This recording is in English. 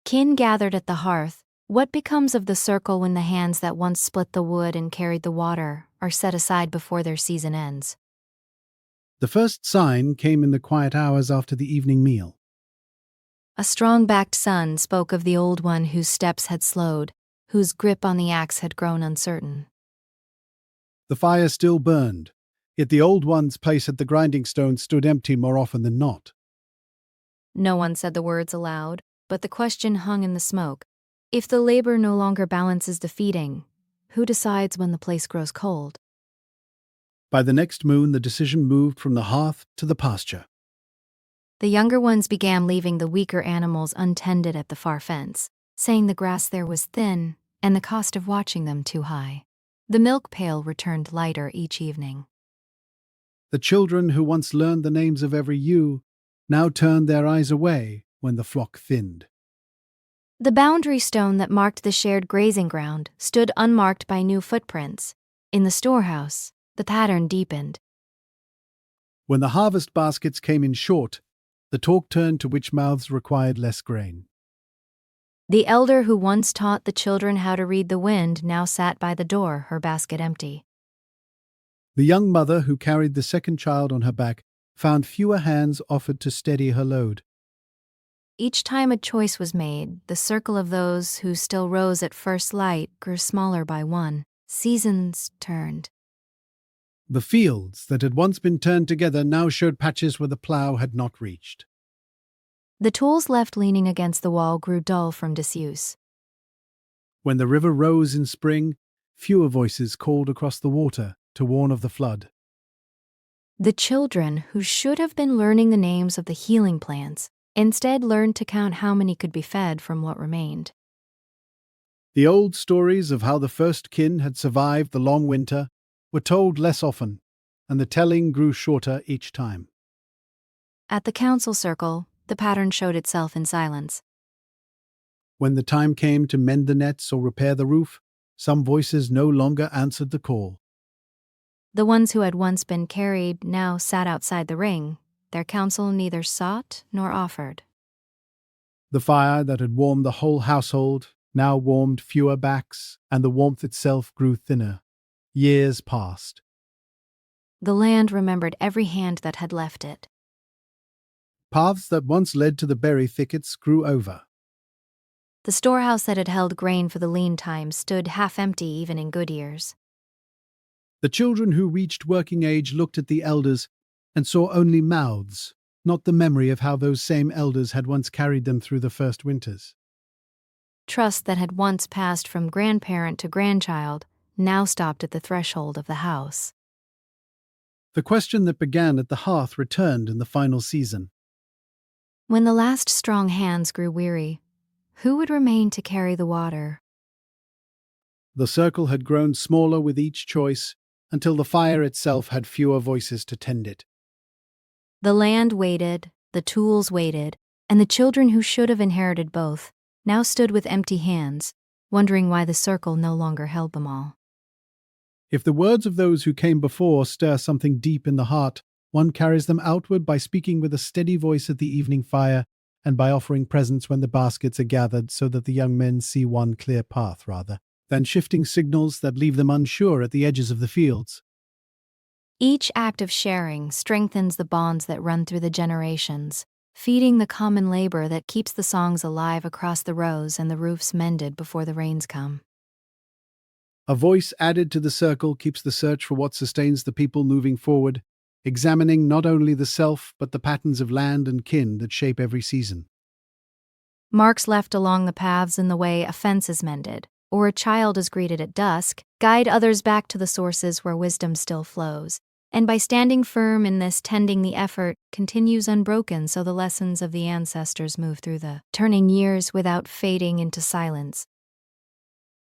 Kin gathered at the hearth. What becomes of the circle when the hands that once split the wood and carried the water are set aside before their season ends? The first sign came in the quiet hours after the evening meal. A strong-backed son spoke of the old one whose steps had slowed, whose grip on the axe had grown uncertain. The fire still burned, yet the old one's place at the grinding stone stood empty more often than not. No one said the words aloud, but the question hung in the smoke. If the labor no longer balances the feeding, who decides when the place grows cold? By the next moon, the decision moved from the hearth to the pasture. The younger ones began leaving the weaker animals untended at the far fence, saying the grass there was thin and the cost of watching them too high. The milk pail returned lighter each evening. The children who once learned the names of every ewe now turned their eyes away when the flock thinned. The boundary stone that marked the shared grazing ground stood unmarked by new footprints. In the storehouse, the pattern deepened. When the harvest baskets came in short, the talk turned to which mouths required less grain. The elder who once taught the children how to read the wind now sat by the door, her basket empty. The young mother who carried the second child on her back found fewer hands offered to steady her load. Each time a choice was made, the circle of those who still rose at first light grew smaller by one. Seasons turned. The fields that had once been turned together now showed patches where the plough had not reached. The tools left leaning against the wall grew dull from disuse. When the river rose in spring, fewer voices called across the water to warn of the flood. The children, who should have been learning the names of the healing plants, instead learned to count how many could be fed from what remained. The old stories of how the first kin had survived the long winter were told less often, and the telling grew shorter each time. At the council circle, the pattern showed itself in silence. When the time came to mend the nets or repair the roof, some voices no longer answered the call. The ones who had once been carried now sat outside the ring. Their counsel neither sought nor offered. The fire that had warmed the whole household now warmed fewer backs, and the warmth itself grew thinner. Years passed. The land remembered every hand that had left it. Paths that once led to the berry thickets grew over. The storehouse that had held grain for the lean times stood half empty even in good years. The children who reached working age looked at the elders and saw only mouths, not the memory of how those same elders had once carried them through the first winters. Trust that had once passed from grandparent to grandchild now stopped at the threshold of the house. The question that began at the hearth returned in the final season. When the last strong hands grew weary, who would remain to carry the water? The circle had grown smaller with each choice until the fire itself had fewer voices to tend it. The land waited, the tools waited, and the children who should have inherited both now stood with empty hands, wondering why the circle no longer held them all. If the words of those who came before stir something deep in the heart, one carries them outward by speaking with a steady voice at the evening fire and by offering presents when the baskets are gathered so that the young men see one clear path rather than shifting signals that leave them unsure at the edges of the fields. Each act of sharing strengthens the bonds that run through the generations, feeding the common labor that keeps the songs alive across the rows and the roofs mended before the rains come. A voice added to the circle keeps the search for what sustains the people moving forward, examining not only the self but the patterns of land and kin that shape every season. Marks left along the paths in the way a fence is mended, or a child is greeted at dusk, guide others back to the sources where wisdom still flows. And by standing firm in this tending, the effort continues unbroken so the lessons of the ancestors move through the turning years without fading into silence.